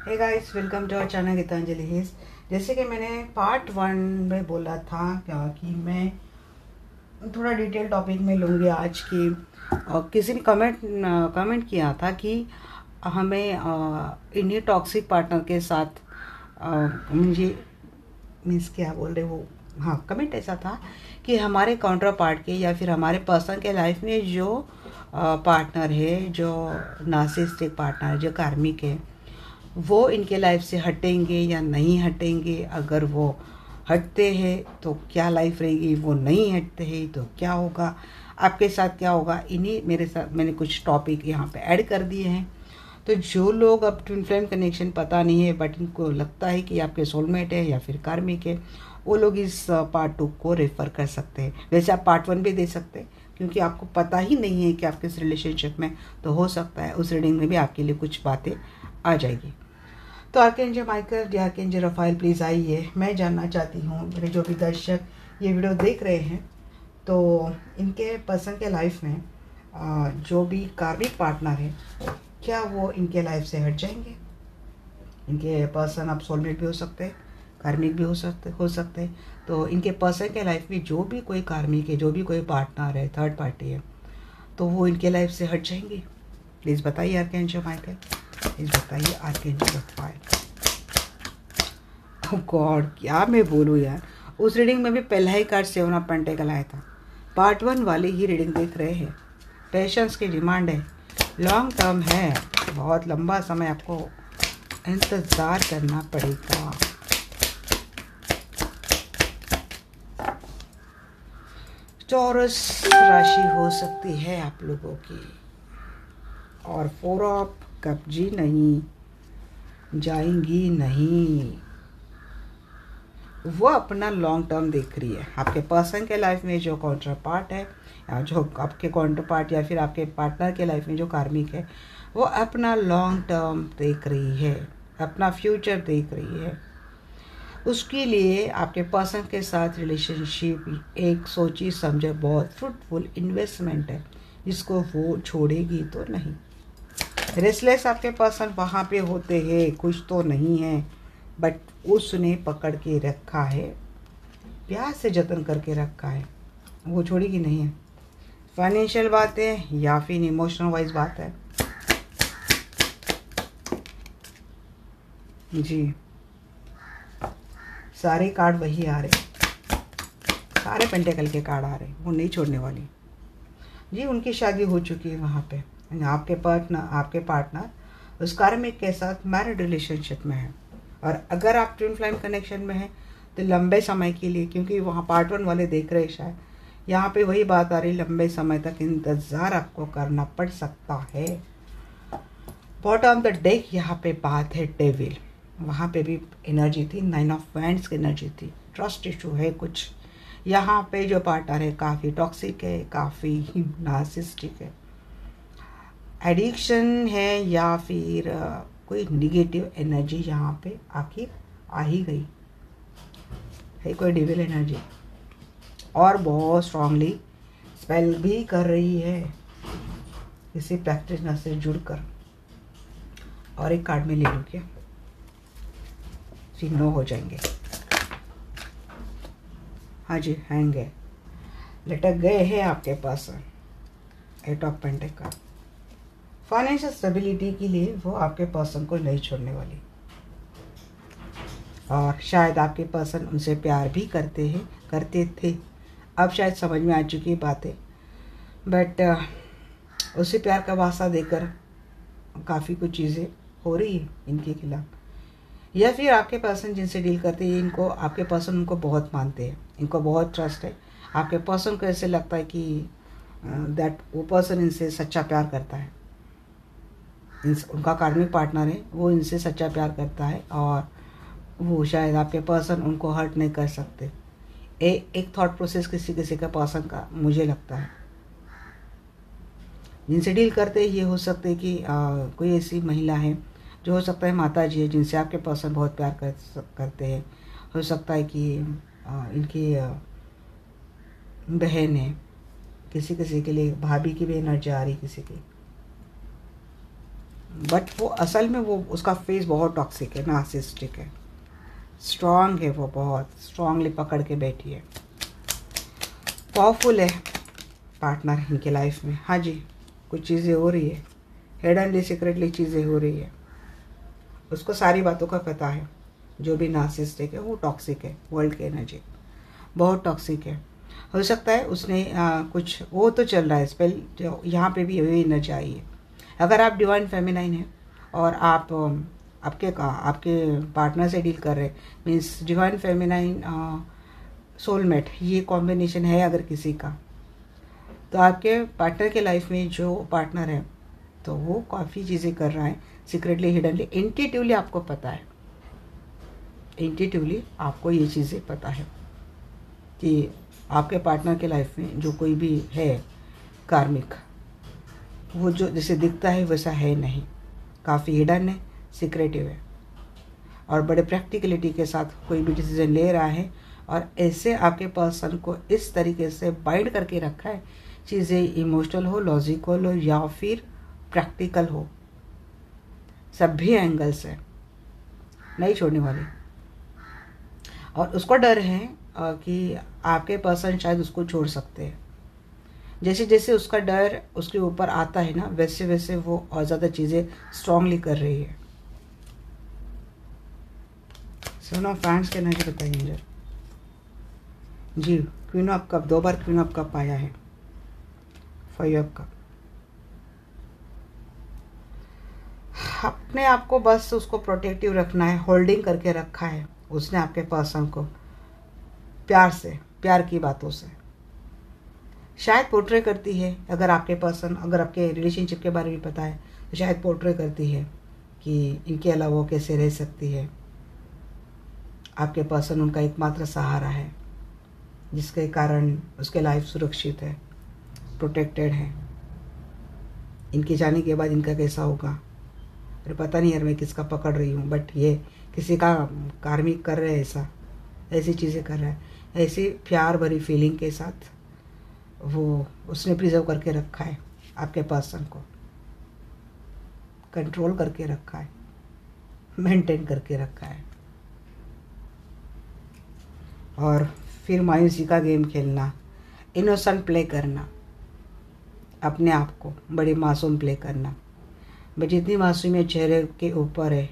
Hey guys, welcome to our channel Geetanjali हिज। जैसे कि मैंने पार्ट 1 में बोला था क्या कि मैं थोड़ा डिटेल टॉपिक में लूँगी आज की। किसी ने कमेंट किया था कि हमें इन्हीं टॉक्सिक पार्टनर के साथ मुझे मीन्स क्या बोल रहे वो, हाँ, कमेंट ऐसा था कि हमारे काउंटर पार्ट के या फिर हमारे पर्सन के लाइफ में जो पार्टनर है, जो नार्सिसिस्टिक पार्टनर, जो कार्मिक है, वो इनके लाइफ से हटेंगे या नहीं हटेंगे। अगर वो हटते हैं तो क्या लाइफ रहेगी, वो नहीं हटते हैं तो क्या होगा, आपके साथ क्या होगा। इन्हीं मेरे साथ मैंने कुछ टॉपिक यहाँ पे ऐड कर दिए हैं। तो जो लोग अब ट्विन फ्लेम कनेक्शन पता नहीं है बट इनको लगता है कि आपके सोलमेट है या फिर कार्मिक है, वो लोग इस पार्ट 2 को रेफ़र कर सकते हैं। वैसे आप पार्ट 1 भी दे सकते हैं क्योंकि आपको पता ही नहीं है कि आप किस रिलेशनशिप में, तो हो सकता है उस रीडिंग में भी आपके लिए कुछ बातें आ जाएगी। तो आर्कएंजल माइकल या आर्कएंजल रफाइल प्लीज़ आइए। मैं जानना चाहती हूँ मेरे जो भी दर्शक ये वीडियो देख रहे हैं, तो इनके पर्सन के लाइफ में जो भी कार्मिक पार्टनर है, क्या वो इनके लाइफ से हट जाएंगे। इनके पर्सन अब सोलमेट भी हो सकते हैं, कार्मिक भी हो सकते हैं। तो इनके पर्सन के लाइफ में जो भी कोई कार्मिक है, जो भी कोई पार्टनर है, थर्ड पार्टी है, तो वो इनके लाइफ से हट जाएंगे। प्लीज़ बताइए आर्कएंजल माइकल, प्लीज़ बताइए आर्कएंजल रफाइल। गॉड, क्या मैं बोलूँ यार। उस रीडिंग में भी पहला ही कार्ड 7 ऑफ पेंटिकल आया था। पार्ट 1 वाली ही रीडिंग देख रहे हैं। पेशेंस की डिमांड है, लॉन्ग टर्म है, बहुत लंबा समय आपको इंतज़ार करना पड़ेगा। टॉरस राशि हो सकती है आप लोगों की, और 4 ऑफ कब्जी नहीं जाएंगी, नहीं, वो अपना लॉन्ग टर्म देख रही है। आपके पर्सन के लाइफ में जो काउंटर पार्ट है, या जो आपके काउंटर पार्ट या फिर आपके पार्टनर के लाइफ में जो कार्मिक है, वो अपना लॉन्ग टर्म देख रही है, अपना फ्यूचर देख रही है। उसके लिए आपके पर्सन के साथ रिलेशनशिप एक सोची समझे बहुत फ्रूटफुल इन्वेस्टमेंट है, जिसको वो छोड़ेगी तो नहीं। रेस्टलेस आपके पर्सन वहाँ पे होते हैं, कुछ तो नहीं है, बट उसने पकड़ के रखा है, प्यार से जतन करके रखा है, वो छोड़ेगी नहीं है। फाइनेंशियल बात है या फिर इमोशनल वाइज बात है जी। सारे कार्ड वही आ रहे, सारे पेंटेकल के कार्ड आ रहे, वो नहीं छोड़ने वाली जी। उनकी शादी हो चुकी है वहाँ पे। आपके पार्टनर उस कार्मिक के साथ मैरिड रिलेशनशिप में है, और अगर आप ट्विन फ्लेम कनेक्शन में हैं तो लंबे समय के लिए, क्योंकि वहाँ पार्ट 1 वाले देख रहे शायद, यहाँ पे वही बात आ रही, लंबे समय तक इंतज़ार आपको करना पड़ सकता है। बॉटम ऑफ द डेक यहाँ पे बात है डेविल, वहाँ पे भी एनर्जी थी, 9 ऑफ वैंड्स की एनर्जी थी। ट्रस्ट इशू है कुछ, यहाँ पे जो पार्टनर है काफ़ी टॉक्सिक है, काफ़ी नार्सिसिस्टिक है, एडिक्शन है, या फिर कोई निगेटिव एनर्जी यहाँ पे आखिर आ ही गई है, कोई डेविल एनर्जी, और बहुत स्ट्रांगली स्पेल भी कर रही है किसी प्रैक्टिशनर से जुड़कर। और एक कार्ड में ले लूँ क्या, फिर नो हो जाएंगे। हाँ जी, हैंग है, लटक गए हैं आपके पास। 8 ऑफ पेंटिकल, फाइनेंशियल स्टेबिलिटी के लिए वो आपके पर्सन को नहीं छोड़ने वाली, और शायद आपके पर्सन उनसे प्यार भी करते थे। अब शायद समझ में आ चुकी बातें, बट उसे प्यार का वास्ता देकर काफ़ी कुछ चीज़ें हो रही है इनके खिलाफ। या फिर आपके पर्सन जिनसे डील करते हैं, इनको आपके पर्सन उनको बहुत मानते हैं, इनको बहुत ट्रस्ट है। आपके पर्सन को ऐसे लगता है कि दैट वो पर्सन इनसे सच्चा प्यार करता है, उनका कार्मिक पार्टनर है, वो इनसे सच्चा प्यार करता है, और वो शायद आपके पर्सन उनको हर्ट नहीं कर सकते। एक थॉट प्रोसेस किसी किसी का पर्सन का मुझे लगता है, जिनसे डील करते ये हो सकते हैं कि कोई ऐसी महिला है, जो हो सकता है माता जी है, जिनसे आपके पर्सन बहुत प्यार करते हैं। हो सकता है कि इनकी बहन है, किसी किसी के लिए भाभी की भी एनर्जी आ रही किसी की। बट वो असल में वो उसका फेस बहुत टॉक्सिक है, नार्सिसिस्टिक है, स्ट्रांग है, वो बहुत स्ट्रांगली पकड़ के बैठी है, पावरफुल है पार्टनर इनके लाइफ में। हाँ जी, कुछ चीज़ें हो रही है, हिडनली सीक्रेटली चीज़ें हो रही है, उसको सारी बातों का पता है। जो भी नार्सिसिस्टिक है वो टॉक्सिक है, वर्ल्ड की एनर्जी बहुत टॉक्सिक है। हो सकता है उसने कुछ वो तो चल रहा है स्पेल, जो यहाँ पे भी यही एनर्जी आई है। अगर आप डिवाइन फेमिनाइन हैं और आप आपके पार्टनर से डील कर रहे हैं, मीन्स डिवाइन फेमिनाइन सोलमेट, ये कॉम्बिनेशन है अगर किसी का, तो आपके पार्टनर के लाइफ में जो पार्टनर है तो वो काफ़ी चीज़ें कर रहा है सीक्रेटली, हिडनली, इंट्यूटिवली आपको पता है, इंट्यूटिवली आपको ये चीज़ें पता है कि आपके पार्टनर के लाइफ में जो कोई भी है कार्मिक, वो जो जैसे दिखता है वैसा है नहीं, काफ़ी हिडन है, सीक्रेटिव है, और बड़े प्रैक्टिकलिटी के साथ कोई भी डिसीजन ले रहा है, और ऐसे आपके पर्सन को इस तरीके से बाइंड करके रखा है, चीज़ें इमोशनल हो, लॉजिकल हो या फिर प्रैक्टिकल हो, सभी एंगल से नहीं छोड़ने वाली। और उसको डर है कि आपके पर्सन शायद उसको छोड़ सकते हैं। जैसे जैसे उसका डर उसके ऊपर आता है ना, वैसे वैसे वो और ज़्यादा चीज़ें स्ट्रांगली कर रही है। सुनो फैंस के नहीं बताइए मुझे जी। क्वीन ऑफ कप 2 बार क्वीन ऑफ कप आया है, 5 ऑफ कप। अपने आप को बस उसको प्रोटेक्टिव रखना है, होल्डिंग करके रखा है उसने आपके पर्सन को, प्यार से, प्यार की बातों से शायद पोर्ट्रे करती है। अगर आपके पर्सन, अगर आपके रिलेशनशिप के बारे में पता है तो शायद पोर्ट्रे करती है कि इनके अलावा वो कैसे रह सकती है। आपके पर्सन उनका एकमात्र सहारा है, जिसके कारण उसके लाइफ सुरक्षित है, प्रोटेक्टेड है। इनके जाने के बाद इनका कैसा होगा, अरे पता नहीं यार मैं किसका पकड़ रही हूँ, बट ये किसी का कार्मिक कर रहे हैं, ऐसी चीज़ें कर रहा है, ऐसी प्यार भरी फीलिंग के साथ वो उसने प्रिजर्व करके रखा है, आपके पर्सन को कंट्रोल करके रखा है, मेंटेन करके रखा है। और फिर मायूसी का गेम खेलना, इनोसेंट प्ले करना, अपने आप को बड़े मासूम प्ले करना। बट जितनी मासूमियत चेहरे के ऊपर है,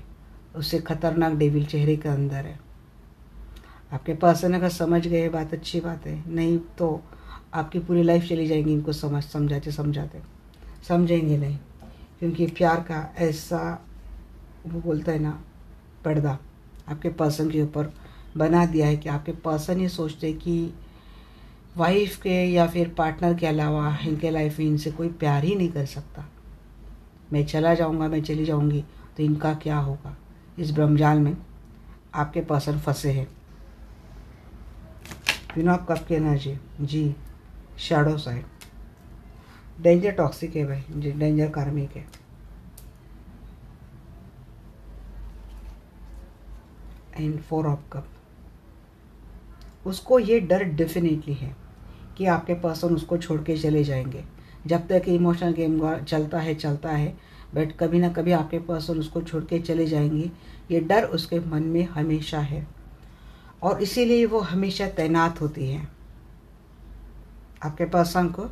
उससे खतरनाक डेविल चेहरे के अंदर है। आपके पर्सन अगर समझ गए बात, अच्छी बात है, नहीं तो आपकी पूरी लाइफ चली जाएगी इनको समझाते समझेंगे नहीं, क्योंकि प्यार का ऐसा वो बोलता है ना पर्दा आपके पर्सन के ऊपर बना दिया है कि आपके पर्सन ये सोचते कि वाइफ के या फिर पार्टनर के अलावा इनके लाइफ में इनसे कोई प्यार ही नहीं कर सकता। मैं चला जाऊंगा, मैं चली जाऊंगी तो इनका क्या होगा। इस ब्रह्मजाल में आपके पर्सन फंसे हैं। क्वीन ऑफ कप की एनर्जी जी, शैडो साइड, डेंजर टॉक्सिक है भाई जी, डेंजर कार्मिक है। एंड 4 ऑफ कप, उसको ये डर डेफिनेटली है कि आपके पर्सन उसको छोड़ के चले जाएंगे। जब तक इमोशनल गेम चलता है, बट कभी ना कभी आपके पर्सन उसको छोड़ के चले जाएंगे, ये डर उसके मन में हमेशा है, और इसीलिए वो हमेशा तैनात होती है आपके पर्सन को।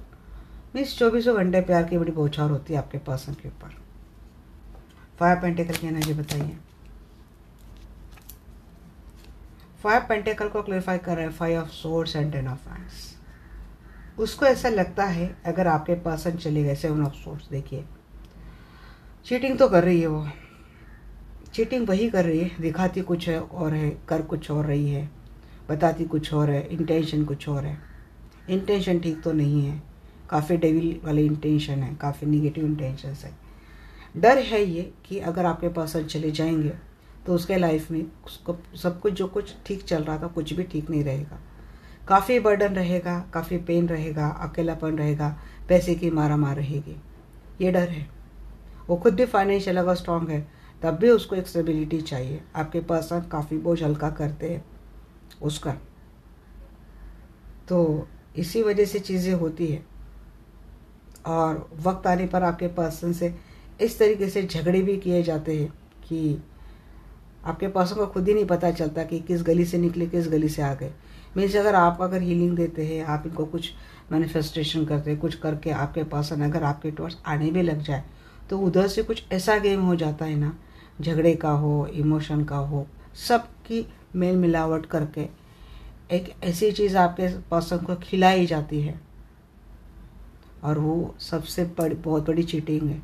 मीन्स 24 घंटे प्यार की बड़ी बौछार होती है आपके पर्सन के ऊपर। 5 पेंटिकल की एनर्जी बताइए। 5 पेंटिकल को क्लेरिफाई कर रहे हैं 5 of swords and 10 of hands. उसको ऐसा लगता है अगर आपके पर्सन चले गए, 7 ऑफ सोर्ड्स, देखिए चीटिंग तो कर रही है वो, चीटिंग वही कर रही है, दिखाती कुछ है और है, कर कुछ और रही है, बताती कुछ और है, इंटेंशन कुछ और है। इंटेंशन ठीक तो नहीं है, काफ़ी डेविल वाले इंटेंशन है, काफ़ी निगेटिव इंटेंशन है। डर है ये कि अगर आपके पर्सन चले जाएंगे तो उसके लाइफ में उसको सब कुछ, जो कुछ ठीक चल रहा था कुछ भी ठीक नहीं रहेगा, काफ़ी बर्डन रहेगा, काफ़ी पेन रहेगा, अकेलापन रहेगा, पैसे की मारा मार रहेगी, ये डर है। वो खुद भी फाइनेंशियल अगर स्ट्रांग है तब भी उसको एक स्टेबिलिटी चाहिए। आपके पर्सन काफ़ी बोझ हल्का करते हैं उसका, तो इसी वजह से चीज़ें होती है। और वक्त आने पर आपके पर्सन से इस तरीके से झगड़े भी किए जाते हैं कि आपके पर्सन को खुद ही नहीं पता चलता कि किस गली से निकले किस गली से आ गए। मीन्स अगर हीलिंग देते हैं, आप इनको कुछ मैनिफेस्टेशन करते हैं, कुछ करके आपके पर्सन अगर आपके टुवर्ड्स आने भी लग जाए तो उधर से कुछ ऐसा गेम हो जाता है ना, झगड़े का हो, इमोशन का हो, सबकी मेल मिलावट करके एक ऐसी चीज़ आपके पर्सन को खिलाई जाती है और वो सबसे बहुत बड़ी चीटिंग है।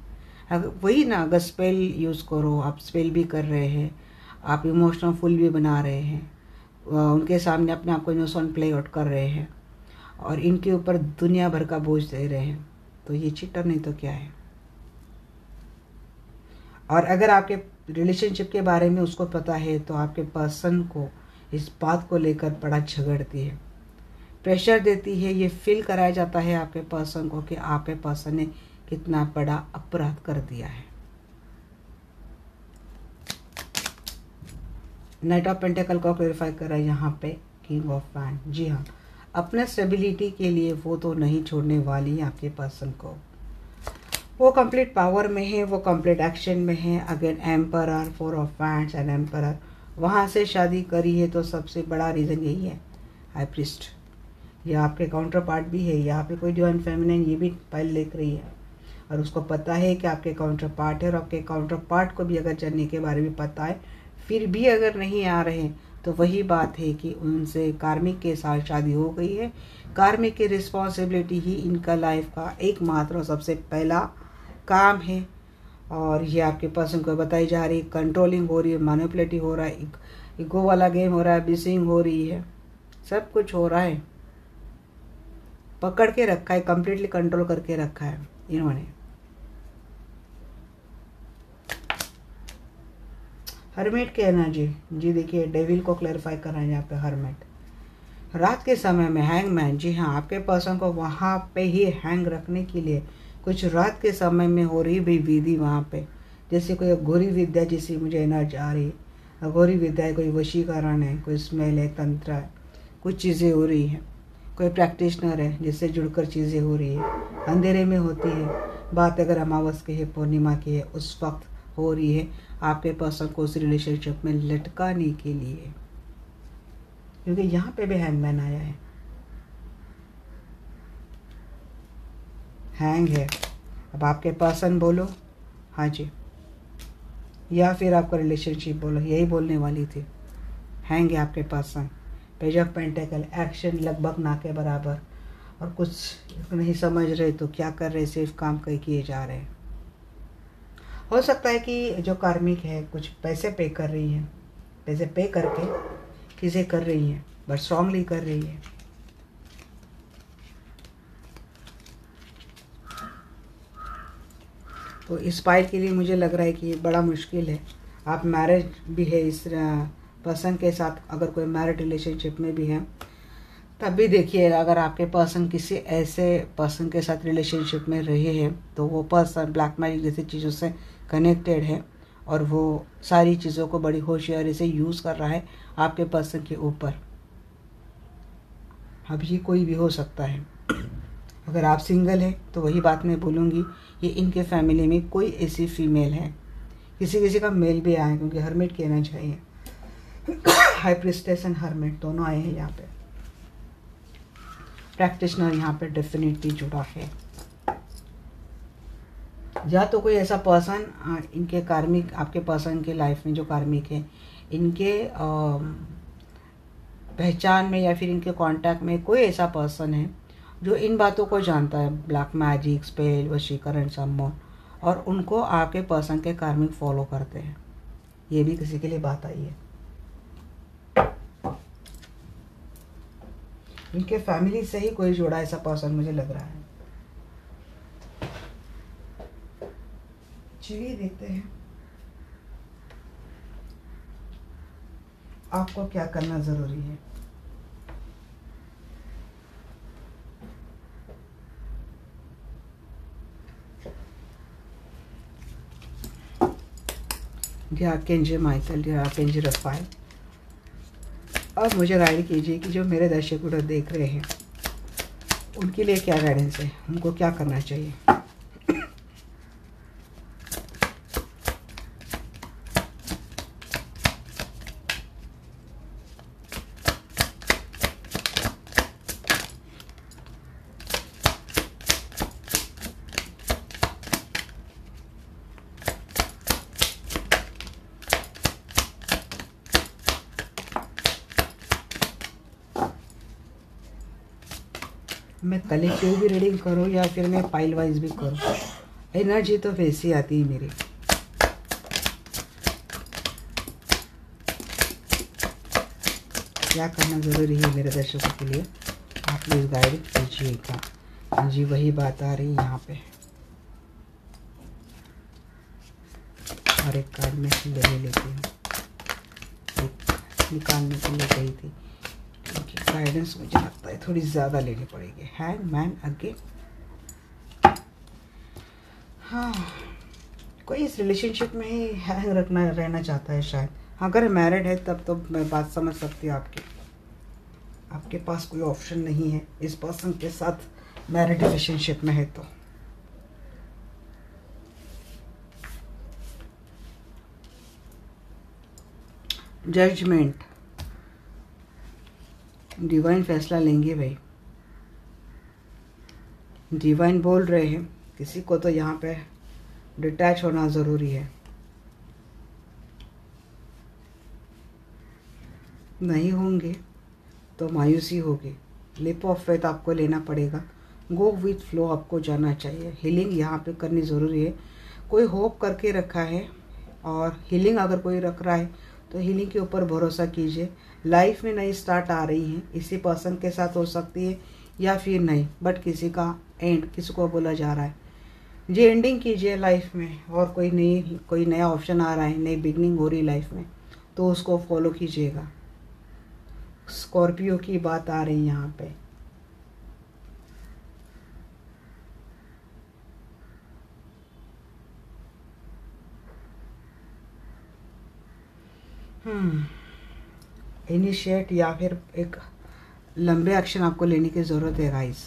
अगर वही ना, अगर स्पेल यूज़ करो, आप स्पेल भी कर रहे हैं, आप इमोशनल फुल भी बना रहे हैं, उनके सामने अपने आप को इनोसेंट प्ले आउट कर रहे हैं और इनके ऊपर दुनिया भर का बोझ दे रहे हैं, तो ये चीटर नहीं तो क्या है। और अगर आपके रिलेशनशिप के बारे में उसको पता है तो आपके पर्सन को इस बात को लेकर बड़ा झगड़ती है, प्रेशर देती है। ये फील कराया जाता है आपके पर्सन को कि आपके पर्सन ने कितना बड़ा अपराध कर दिया है। नाइट ऑफ पेंटिकल को क्लेरिफाई करा यहाँ पे किंग ऑफ वैंड। जी हाँ, अपने स्टेबिलिटी के लिए वो तो नहीं छोड़ने वाली आपके पर्सन को। वो कंप्लीट पावर में है, वो कंप्लीट एक्शन में है। Again emperor, 4 of wands and emperor. वहाँ से शादी करी है तो सबसे बड़ा रीज़न यही है, हाई प्रीस्ट। ये आपके काउंटर पार्ट भी है, यहाँ पे कोई डिवाइन फेमिनिन ये भी फाइल देख रही है और उसको पता है कि आपके काउंटर पार्ट है और आपके काउंटर पार्ट को भी अगर जानने के बारे में पता है फिर भी अगर नहीं आ रहे तो वही बात है कि उनसे कार्मिक के साथ शादी हो गई है। कार्मिक की रिस्पॉन्सिबिलिटी ही इनका लाइफ का एकमात्र और सबसे पहला काम है और ये आपके पर्सन को बताई जा रही है। कंट्रोलिंग हो रही है, मैनिपुलेटिव हो रहा है, ईगो वाला गेम हो रहा है, बिसिंग हो रही है, सब कुछ हो रहा है। पकड़ के रखा है, कंप्लीटली कंट्रोल करके रखा है इन्होंने। हर्मिट की एनर्जी, जी देखिए डेविल को क्लैरिफाई कर रहे हैं यहाँ पे हर्मिट। रात के समय में हैंगमैन, जी हाँ, आपके पर्सन को वहाँ पे ही हैंग रखने के लिए कुछ रात के समय में हो रही भी विधि वहाँ पे, जैसे कोई अघोरी विद्या जैसी मुझे एनर्जी आ रही है। अघोरी विद्या है, कोई वशीकरण है, कोई स्मेल है, तंत्र है, कुछ चीज़ें हो रही है, कोई प्रैक्टिशनर है जिससे जुड़कर चीज़ें हो रही है। अंधेरे में होती है बात, अगर अमावस की है, पूर्णिमा की है, उस वक्त हो रही है आपके पर्सन को उस रिलेशनशिप में लटकाने के लिए, क्योंकि यहाँ पे भी हैंगमैन आया है। हैंग है। अब आपके पर्सन बोलो हाँ जी, या फिर आपका रिलेशनशिप बोलो, यही बोलने वाली थी। हैंग है आपके person. Page of pentacle, action लगभग ना के बराबर और कुछ नहीं समझ रहे तो क्या कर रहे, सिर्फ काम किए जा रहे हैं। हो सकता है कि जो कार्मिक है कुछ पैसे पे कर रही है, पैसे पे करके चीज़ें कर रही हैं, बट स्ट्रांगली कर रही है। तो इस पाइल के लिए मुझे लग रहा है कि ये बड़ा मुश्किल है। आप मैरिज भी है इस पर्सन के साथ, अगर कोई मैरिड रिलेशनशिप में भी है तब भी देखिए, अगर आपके पर्सन किसी ऐसे पर्सन के साथ रिलेशनशिप में रहे हैं तो वो पर्सन ब्लैक मैजिक जैसी चीज़ों से कनेक्टेड है और वो सारी चीज़ों को बड़ी होशियारी से यूज़ कर रहा है आपके पर्सन के ऊपर। अब ये कोई भी हो सकता है। अगर आप सिंगल हैं तो वही बात मैं बोलूँगी, ये इनके फैमिली में कोई ऐसी फीमेल है, किसी का मेल भी आया है, क्योंकि हर्मिट की एनर्जी है। हाई प्रिस्टेस एंड हर्मिट दोनों आए हैं यहाँ पे। प्रैक्टिशनर यहाँ पे डेफिनेटली जुड़ा है। या तो कोई ऐसा पर्सन इनके कार्मिक, आपके पर्सन के लाइफ में जो कार्मिक है, इनके पहचान में या फिर इनके कांटेक्ट में कोई ऐसा पर्सन है जो इन बातों को जानता है, ब्लैक मैजिक, स्पेल, वशीकरण, सम्मोहन, और उनको आपके पर्सन के कार्मिक फॉलो करते हैं। ये भी किसी के लिए बात आई है। इनके फैमिली से ही कोई जोड़ा ऐसा पर्सन मुझे लग रहा है। चलिए देखते हैं आपको क्या करना जरूरी है। Dear archangel Michael, dear archangel Raphael, अब मुझे गाइड कीजिए कि जो मेरे दर्शक वीडियो देख रहे हैं उनके लिए क्या गाइडेंस है, उनको क्या करना चाहिए। मैं कलेक्टिव भी रीडिंग करूँ या फिर मैं पाइल वाइज भी करूँ, एनर्जी तो वैसी आती है मेरी। क्या करना ज़रूरी है मेरे दर्शकों के लिए, आप प्लीज़ गाइड कीजिएगा। जी वही बात आ रही है यहाँ पे। और एक कार्ड में ले लेती हूँ, एक निकालने के लिए गई थी क्योंकि गाइडेंस मुझे लगता है थोड़ी ज़्यादा लेनी पड़ेगी। Hangman again. हाँ, कोई इस रिलेशनशिप में ही हैंग रहना चाहता है शायद। अगर मैरिड है तब तो मैं बात समझ सकती हूँ आपकी। आपके पास कोई ऑप्शन नहीं है इस पर्सन के साथ मैरिड रिलेशनशिप में है तो। जजमेंट, डिवाइन फैसला लेंगे भाई। डिवाइन बोल रहे हैं किसी को तो यहाँ पे डिटैच होना ज़रूरी है। नहीं होंगे तो मायूसी होगी। लिप ऑफ फेथ आपको लेना पड़ेगा। गो विथ फ्लो आपको जाना चाहिए। हीलिंग यहाँ पे करनी ज़रूरी है। कोई होप करके रखा है और हीलिंग अगर कोई रख रहा है तो हीलिंग के ऊपर भरोसा कीजिए। लाइफ में नई स्टार्ट आ रही है, इसी पर्सन के साथ हो सकती है या फिर नहीं, बट किसी का एंड किसी को बोला जा रहा है। जी एंडिंग कीजिए लाइफ में, और कोई नया ऑप्शन आ रहा है, नई बिगनिंग हो रही लाइफ में तो उसको फॉलो कीजिएगा। स्कॉर्पियो की बात आ रही है यहाँ पे। इनिशिएट या फिर एक लंबे एक्शन आपको लेने की ज़रूरत है गाइस।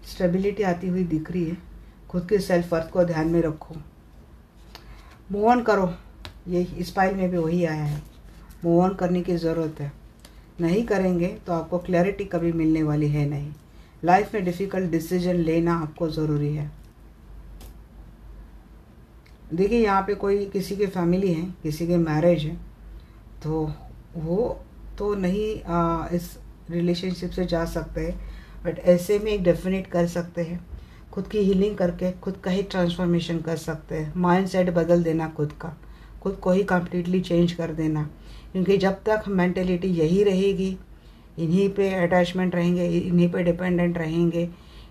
स्टेबिलिटी आती हुई दिख रही है। खुद के सेल्फ वर्थ को ध्यान में रखो। मूव ऑन करो, ये इस पाइल में भी वही आया है। मूव ऑन करने की ज़रूरत है। नहीं करेंगे तो आपको क्लैरिटी कभी मिलने वाली है नहीं। लाइफ में डिफ़िकल्ट डिसीजन लेना आपको ज़रूरी है। देखिए यहाँ पे कोई किसी की फैमिली है, किसी के मैरिज है, तो वो तो नहीं इस रिलेशनशिप से जा सकते हैं, बट ऐसे में एक डेफिनेट कर सकते हैं। खुद की हीलिंग करके खुद का ही ट्रांसफॉर्मेशन कर सकते हैं। माइंड सेट बदल देना, खुद को ही कम्प्लीटली चेंज कर देना। क्योंकि जब तक मेंटेलिटी यही रहेगी, इन्हीं पे अटैचमेंट रहेंगे, इन्हीं पे डिपेंडेंट रहेंगे,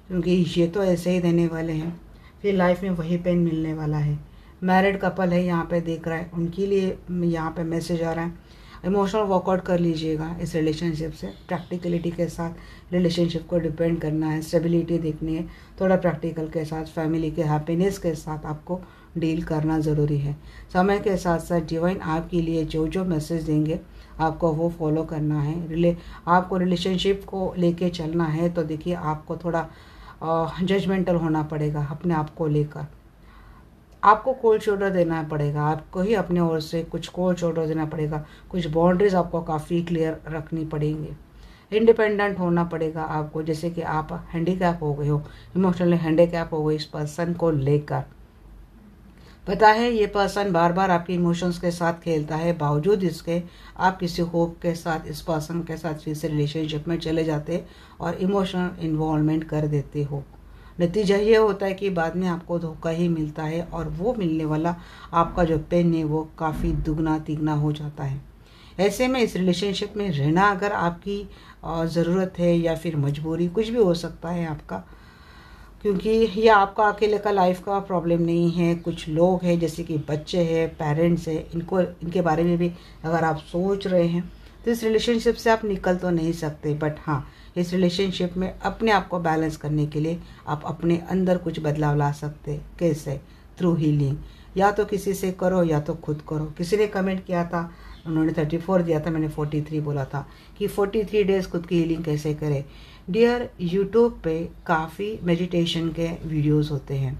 क्योंकि ये तो ऐसे ही देने वाले हैं, फिर लाइफ में वही पेन मिलने वाला है। मैरिड कपल है यहाँ पे देख रहा है, उनके लिए यहाँ पे मैसेज आ रहा है। इमोशनल वर्कआउट कर लीजिएगा इस रिलेशनशिप से। प्रैक्टिकलिटी के साथ रिलेशनशिप को डिपेंड करना है, स्टेबिलिटी देखनी है। थोड़ा प्रैक्टिकल के साथ, फैमिली के हैप्पीनेस के साथ आपको डील करना ज़रूरी है। समय के साथ साथ डिवाइन आपके लिए जो जो मैसेज देंगे आपको वो फॉलो करना है। आपको रिलेशनशिप को लेके चलना है तो देखिए आपको थोड़ा जजमेंटल होना पड़ेगा अपने आप को लेकर। आपको कोल्ड शोल्डर देना पड़ेगा, आपको ही अपने ओर से कुछ कोल्ड शोल्डर देना पड़ेगा। कुछ बाउंड्रीज आपको काफ़ी क्लियर रखनी पड़ेंगी। इंडिपेंडेंट होना पड़ेगा आपको, जैसे कि आप हैंडीकैप हो गए हो, इमोशनली हैंडीकैप हो गए इस पर्सन को लेकर। पता है ये पर्सन बार बार आपके इमोशंस के साथ खेलता है, बावजूद इसके आप किसी होप के साथ इस पर्सन के साथ फिर से रिलेशनशिप में चले जाते और इमोशनल इन्वॉल्वमेंट कर देते हो। नतीजा ये होता है कि बाद में आपको धोखा ही मिलता है और वो मिलने वाला आपका जो पेन है वो काफ़ी दुगना तिगना हो जाता है। ऐसे में इस रिलेशनशिप में रहना अगर आपकी ज़रूरत है या फिर मजबूरी, कुछ भी हो सकता है आपका, क्योंकि ये आपका अकेले का लाइफ का प्रॉब्लम नहीं है। कुछ लोग हैं जैसे कि बच्चे हैं, पेरेंट्स हैं, इनके बारे में भी अगर आप सोच रहे हैं तो इस रिलेशनशिप से आप निकल तो नहीं सकते, बट हाँ इस रिलेशनशिप में अपने आप को बैलेंस करने के लिए आप अपने अंदर कुछ बदलाव ला सकते। कैसे? Through healing. या तो किसी से करो या तो खुद करो। किसी ने कमेंट किया था, उन्होंने 34 दिया था, मैंने 43 बोला था कि 43 डेज़ खुद की हीलिंग कैसे करें। डियर, यूट्यूब पे काफ़ी मेडिटेशन के वीडियोस होते हैं।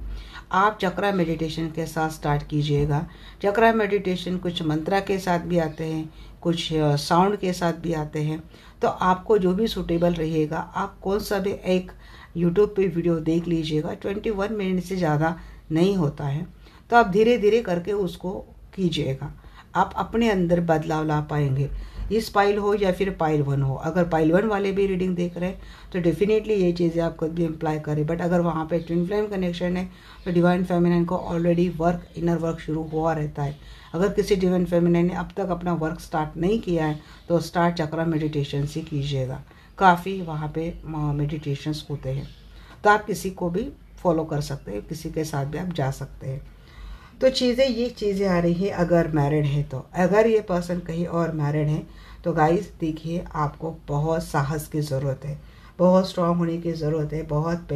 आप चक्रा मेडिटेशन के साथ स्टार्ट कीजिएगा। चक्रा मेडिटेशन कुछ मंत्रा के साथ भी आते हैं, कुछ साउंड के साथ भी आते हैं, तो आपको जो भी सूटेबल रहेगा आप कौन सा भी एक यूट्यूब पे वीडियो देख लीजिएगा। 21 मिनट से ज़्यादा नहीं होता है, तो आप धीरे धीरे करके उसको कीजिएगा, आप अपने अंदर बदलाव ला पाएंगे। इस पाइल हो या फिर पाइल 1 हो, अगर पाइल 1 वाले भी रीडिंग देख रहे हैं तो डेफिनेटली ये चीज़ें आप खुद भी अप्लाई करें। बट अगर वहाँ पे ट्विन फ्लेम कनेक्शन है तो डिवाइन फेमिनिन को ऑलरेडी वर्क, इनर वर्क शुरू हुआ रहता है। अगर किसी डिवाइन फेमिनिन ने अब तक अपना वर्क स्टार्ट नहीं किया है तो स्टार्ट चक्रा मेडिटेशन से कीजिएगा, काफ़ी वहाँ पे मेडिटेशंस होते हैं, तो आप किसी को भी फॉलो कर सकते हैं, किसी के साथ भी आप जा सकते हैं। तो ये चीज़ें आ रही है अगर मैरिड है तो। अगर ये पर्सन कहीं और मैरिड है तो गाइस देखिए, आपको बहुत साहस की ज़रूरत है, बहुत स्ट्रांग होने की ज़रूरत है, बहुत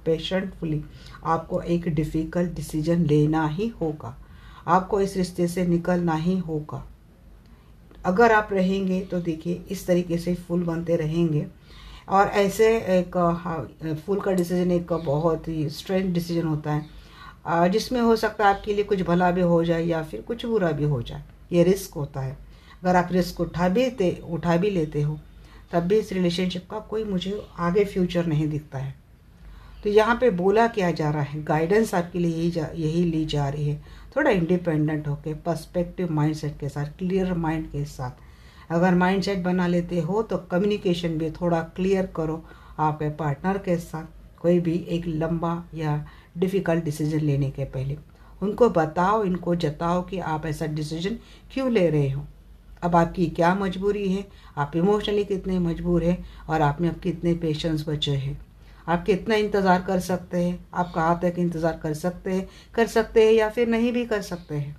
पेशेंटफुली आपको एक डिफ़िकल्ट डिसीजन लेना ही होगा, आपको इस रिश्ते से निकलना ही होगा। अगर आप रहेंगे तो देखिए इस तरीके से फूल बनते रहेंगे, और ऐसे एक फूल का डिसीजन एक बहुत ही स्ट्रेंथ डिसीजन होता है, जिसमें हो सकता है आपके लिए कुछ भला भी हो जाए या फिर कुछ बुरा भी हो जाए। ये रिस्क होता है। अगर आप रिस्क उठा भी लेते हो तब भी इस रिलेशनशिप का कोई मुझे आगे फ्यूचर नहीं दिखता है। तो यहाँ पे बोला क्या जा रहा है, गाइडेंस आपके लिए यही ली जा रही है, थोड़ा इंडिपेंडेंट होकर, पर्सपेक्टिव माइंडसेट के साथ, क्लियर माइंड के साथ। अगर माइंडसेट बना लेते हो तो कम्युनिकेशन भी थोड़ा क्लियर करो आपके पार्टनर के साथ। कोई भी एक लंबा या डिफ़िकल्ट डिसीजन लेने के पहले उनको बताओ, इनको जताओ कि आप ऐसा डिसीजन क्यों ले रहे हो, अब आपकी क्या मजबूरी है, आप इमोशनली कितने मजबूर हैं, और आप में अब कितने पेशेंस बचे हैं, आप कितना इंतज़ार कर सकते हैं, आप कहाँ तक इंतज़ार कर सकते हैं या फिर नहीं भी कर सकते हैं,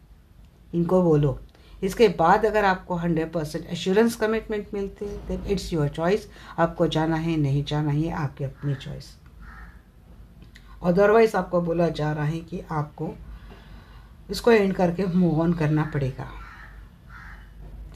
इनको बोलो। इसके बाद अगर आपको 100% एश्योरेंस कमिटमेंट मिलती है देन इट्स योर चॉइस, आपको जाना है नहीं जाना है आपकी अपनी चॉइस। अदरवाइज आपको बोला जा रहा है कि आपको इसको एंड करके मूव ऑन करना पड़ेगा।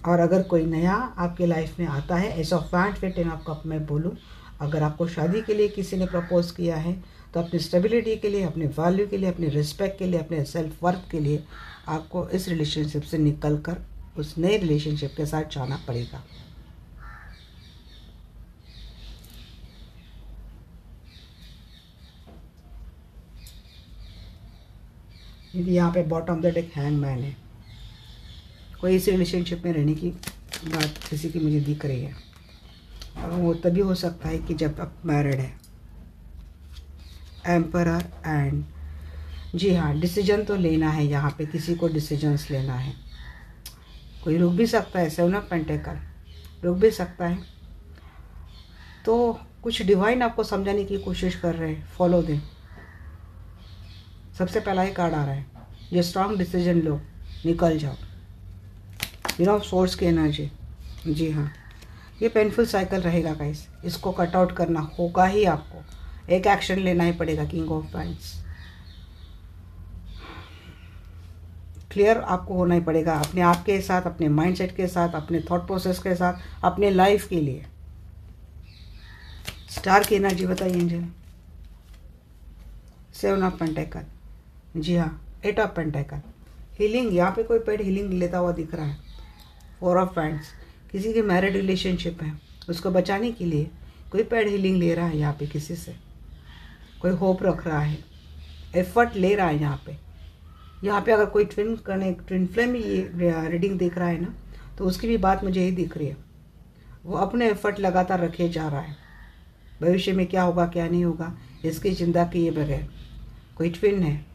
और अगर कोई नया आपके लाइफ में आता है, एस ऑफ वैंड फिर 10 ऑफ कप में बोलूँ, अगर आपको शादी के लिए किसी ने प्रपोज किया है तो अपनी स्टेबिलिटी के लिए, अपने वैल्यू के लिए, अपने रिस्पेक्ट के लिए, अपने सेल्फ वर्थ के लिए आपको इस रिलेशनशिप से निकल कर उस नए रिलेशनशिप के साथ जाना पड़ेगा। यहाँ पे bottom of the deck hangman है। कोई इस रिलेशनशिप में रहने की बात किसी की मुझे दिख रही है, और वो तभी हो सकता है कि जब आप मैरिड है। एम्परर एंड जी हाँ, डिसीजन तो लेना है, यहाँ पे किसी को डिसीजंस लेना है। कोई रुक भी सकता है, 7 ऑफ पेंटिकल रुक भी सकता है। तो कुछ डिवाइन आपको समझाने की कोशिश कर रहे हैं, फॉलो दें। सबसे पहला ही कार्ड आ रहा है, ये स्ट्रांग डिसीजन लो, निकल जाओ। ऑफ सोर्स की एनर्जी, जी हाँ, ये पेनफुल साइकिल रहेगा गाइस, इसको कट आउट करना होगा ही, आपको एक एक्शन लेना ही पड़ेगा। किंग ऑफ वांड्स, क्लियर आपको होना ही पड़ेगा अपने आप के साथ, अपने माइंडसेट के साथ, अपने थॉट प्रोसेस के साथ, अपने लाइफ के लिए। स्टार की एनर्जी बताइए एंजल। 7 ऑफ पेंटिकल, जी हाँ, 8 ऑफ पेंटिकल, हीलिंग, यहाँ पे कोई पेड हीलिंग लेता हुआ दिख रहा है। 4 ऑफ वांड्स, किसी की मैरिड रिलेशनशिप है, उसको बचाने के लिए कोई पेड हीलिंग ले रहा है यहाँ पे, किसी से कोई होप रख रहा है, एफर्ट ले रहा है यहाँ पे अगर कोई ट्विन फ्लेम ये रीडिंग देख रहा है ना, तो उसकी भी बात मुझे ही दिख रही है। वो अपने एफर्ट लगातार रखे जा रहा है, भविष्य में क्या होगा क्या नहीं होगा इसकी चिंता किए बगैर। कोई ट्विन है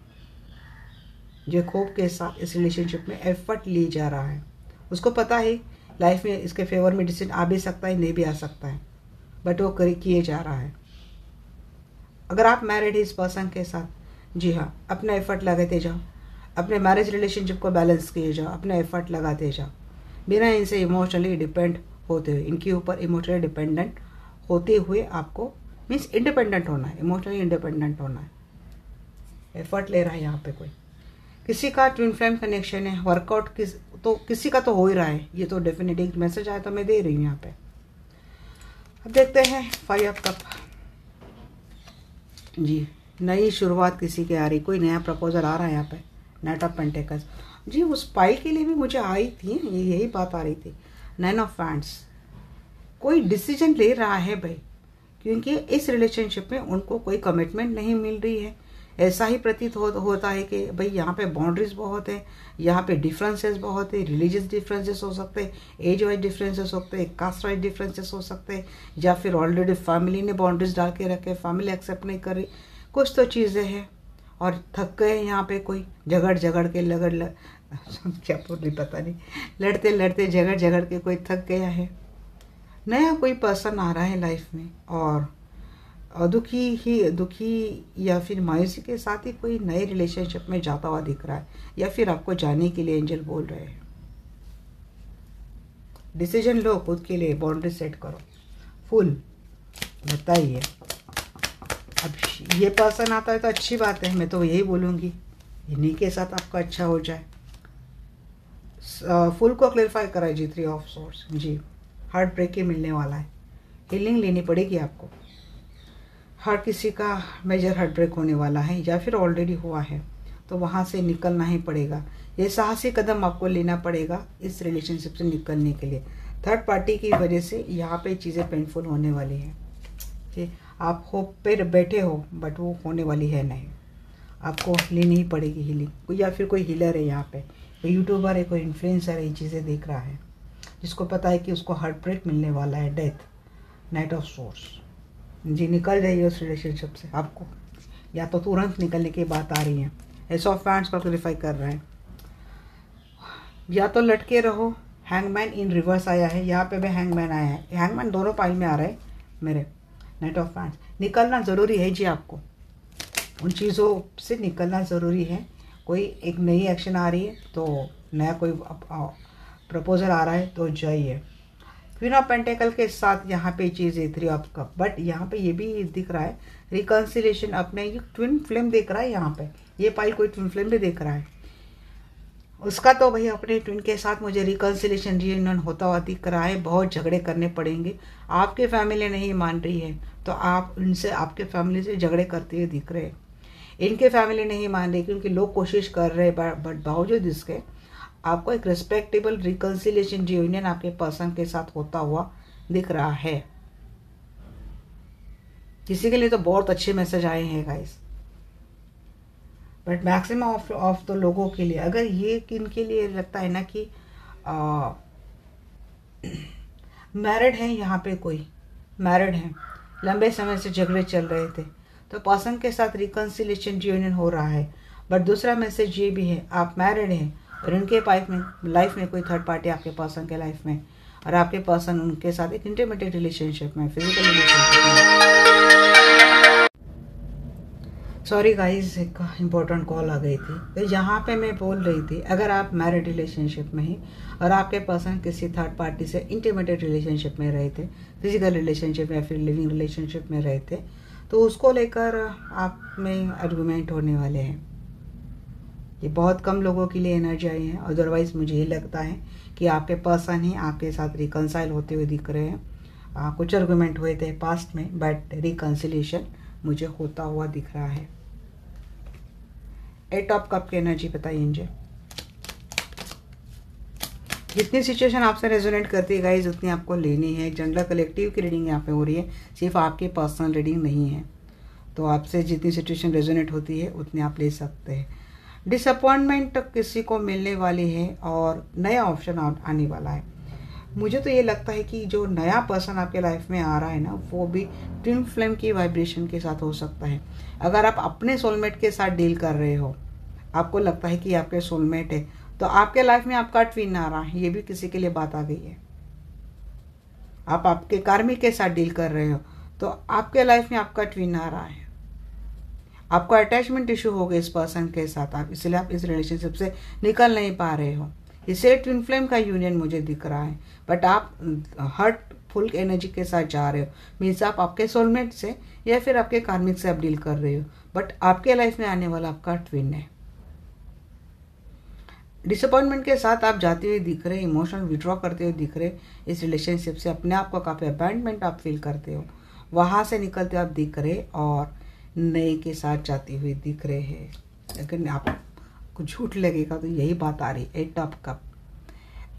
जो खोप के साथ इस रिलेशनशिप में एफर्ट ली जा रहा है, उसको पता है लाइफ में इसके फेवर में डिसीजन आ भी सकता है, नहीं भी आ सकता है, बट वो किए जा रहा है। अगर आप मैरिड है इस पर्सन के साथ, जी हाँ, अपना एफर्ट लगाते जाओ, अपने मैरिज रिलेशनशिप को बैलेंस किए जाओ, अपना एफर्ट लगाते जाओ, बिना इनसे इमोशनली डिपेंड होते हुए, इनके ऊपर इमोशनली डिपेंडेंट होते हुए आपको मीन्स इंडिपेंडेंट होना है, इमोशनली इंडिपेंडेंट होना है। एफर्ट ले रहा है यहाँ पे कोई, किसी का ट्विन फ्लेम कनेक्शन है, वर्कआउट किसी का तो हो ही रहा है, ये तो डेफिनेटली मैसेज आया तो मैं दे रही हूँ यहाँ पे। अब देखते हैं 5 ऑफ कप, जी नई शुरुआत किसी की आ रही, कोई नया प्रपोजल आ रहा है यहाँ पे। नाइट ऑफ पेंटिकल्स, जी उस पाइल के लिए भी मुझे आई थी, यही बात आ रही थी। 9 ऑफ वांड्स, कोई डिसीजन ले रहा है भाई, क्योंकि इस रिलेशनशिप में उनको कोई कमिटमेंट नहीं मिल रही है, ऐसा ही प्रतीत होता है कि भाई यहाँ पे बाउंड्रीज बहुत है, यहाँ पे डिफरेंसेस बहुत है, रिलीजियस डिफरेंसेस हो सकते हैं, एज वाइज डिफरेंसेस हो सकते हैं, कास्ट वाइज डिफरेंसेस हो सकते हैं, या फिर ऑलरेडी फैमिली ने बाउंड्रीज डाल के रखे, फैमिली एक्सेप्ट नहीं कर रही, कुछ तो चीज़ें हैं। और थक गए यहाँ पे कोई झगड़ के क्या बोल रही पता नहीं, लड़ते लड़ते झगड़ के कोई थक गया है। नया कोई पर्सन आ रहा है लाइफ में और दुखी या फिर मायूसी के साथ ही कोई नए रिलेशनशिप में जाता हुआ दिख रहा है, या फिर आपको जाने के लिए एंजल बोल रहे हैं। डिसीजन लो खुद के लिए, बाउंड्री सेट करो फुल। बताइए, अब ये पर्सन आता है तो अच्छी बात है, मैं तो यही बोलूँगी इन्हीं के साथ आपका अच्छा हो जाए। फुल को क्लेरिफाई कराए जी, 3 ऑफ सोर्स जी। हार्ट ब्रेक ही मिलने वाला है, हीलिंग लेनी पड़ेगी आपको। हर किसी का मेजर हार्ट ब्रेक होने वाला है, या फिर ऑलरेडी हुआ है, तो वहाँ से निकलना ही पड़ेगा। ये साहसी कदम आपको लेना पड़ेगा इस रिलेशनशिप से निकलने के लिए। थर्ड पार्टी की वजह से यहाँ पे चीज़ें पेनफुल होने वाली हैं कि आप होप पे बैठे हो, बट वो होने वाली है नहीं। आपको लेनी ही पड़ेगी हीलिंग। कोई या फिर कोई हीलर है यहाँ पे, कोई यूट्यूबर है, कोई इन्फ्लुएंसर है, ये चीज़ें देख रहा है, जिसको पता है कि उसको हार्ट ब्रेक मिलने वाला है, डेथ, नाइट ऑफ सोर्स जी। निकल जाइए उस रिलेशनशिप से आपको, या तो तुरंत निकलने की बात आ रही है। एस ऑफ वैंड्स को क्लैरिफाई कर रहा है। या तो लटके रहो, हैंगमैन इन रिवर्स आया है, यहाँ पे भी हैंगमैन आया है, हैंगमैन दोनों पाइल में आ रहा है मेरे। नाइट ऑफ वैंड्स, निकलना ज़रूरी है जी, आपको उन चीज़ों से निकलना ज़रूरी है। कोई एक नई एक्शन आ रही है, तो नया कोई प्रपोजल आ रहा है तो जाइए। क्वीन ऑफ पेंटेकल के साथ यहाँ पे चीज़ है 3 ऑफ कप, बट यहाँ पे ये भी दिख रहा है रिकन्सिलेशन। अपने ये ट्विन फ्लेम देख रहा है यहाँ पे, ये पाइल कोई ट्विन फ्लेम भी देख रहा है उसका, तो भाई अपने ट्विन के साथ मुझे रिकन्सिलेशन रियूनियन होता हुआ दिख रहा है। बहुत झगड़े करने पड़ेंगे, आपके फैमिली नहीं मान रही है तो आप उनसे, आपके फैमिली से झगड़े करते हुए दिख रहे हैं। इनके फैमिली नहीं मान रही क्योंकि लोग कोशिश कर रहे हैं, बट बावजूद इसके आपको एक रिस्पेक्टेबल रिकन्सिलेशन रियूनियन आपके पर्सन के साथ होता हुआ दिख रहा है। किसी के लिए तो बहुत अच्छे मैसेज आए हैं गाइस, बट मैक्सिमम ऑफ तो लोगों के लिए, अगर ये किन लिए लगता है ना कि मैरिड हैं, यहाँ पे कोई मैरिड हैं, लंबे समय से झगड़े चल रहे थे, तो पर्सन के साथ रिकन्सिलेशन रियूनियन हो रहा है। बट दूसरा मैसेज ये भी है, आप मैरिड हैं और उनके लाइफ में कोई थर्ड पार्टी आपके पर्सन के लाइफ में, और आपके पर्सन उनके साथ एक इंटीमेट रिलेशनशिप में, फिजिकल रिलेशनशिप में। सॉरी गाइस, एक इम्पोर्टेंट कॉल आ गई थी। तो यहाँ पे मैं बोल रही थी, अगर आप मैरिड रिलेशनशिप में ही और आपके पर्सन किसी थर्ड पार्टी से इंटीमेट रिलेशनशिप में रहे थे, फिजिकल रिलेशनशिप या फिर लिविंग रिलेशनशिप में रहे थे, तो उसको लेकर आप में आर्गूमेंट होने वाले हैं। ये बहुत कम लोगों के लिए एनर्जी आई है, अदरवाइज मुझे ये लगता है कि आपके पर्सन ही आपके साथ रिकन्साइल होते हुए दिख रहे हैं। कुछ आर्गूमेंट हुए थे पास्ट में, बट रिकन्सिलेशन मुझे होता हुआ दिख रहा है। 8 ऑफ कप की एनर्जी बताइए मुझे। जितनी सिचुएशन आपसे रेजोनेट करती है गाइज, उतनी आपको लेनी है। जनरल कलेक्टिव की रीडिंग यहाँ पे हो रही है, सिर्फ आपकी पर्सनल रीडिंग नहीं है। तो आपसे जितनी सिचुएशन रेजोनेट होती है उतनी आप ले सकते हैं। डिसअपॉइंटमेंट किसी को मिलने वाली है और नया ऑप्शन आने वाला है। मुझे तो ये लगता है कि जो नया पर्सन आपके लाइफ में आ रहा है ना, वो भी ट्विन फ्लेम की वाइब्रेशन के साथ हो सकता है। अगर आप अपने सोलमेट के साथ डील कर रहे हो, आपको लगता है कि आपके सोलमेट है, तो आपके लाइफ में आपका ट्विन आ रहा है, ये भी किसी के लिए बात आ गई है। आप आपके कार्मिक के साथ डील कर रहे हो, तो आपके लाइफ में आपका ट्विन आ रहा है। आपको अटैचमेंट इशू हो गया इस पर्सन के साथ, आप इसलिए आप इस रिलेशनशिप से निकल नहीं पा रहे हो। इसे ट्विन फ्लेम का यूनियन मुझे दिख रहा है, बट आप हर्टफुल एनर्जी के साथ जा रहे हो। मीन्स आप आपके सोलमेट से या फिर आपके कार्मिक से आप डील कर रहे हो, बट आपके लाइफ में आने वाला आपका ट्विन है। डिसअपॉइंटमेंट के साथ आप जाते हुए दिख रहे, इमोशनल विड्रॉ करते हुए दिख रहे इस रिलेशनशिप से। अपने आप को काफ़ी अबैंडमेंट आप फील करते हो, वहाँ से निकलते आप दिख रहे और नए के साथ जाते हुए दिख रहे हैं। लेकिन आपको झूठ लगेगा तो यही बात आ रही है। 8 ऑफ कप,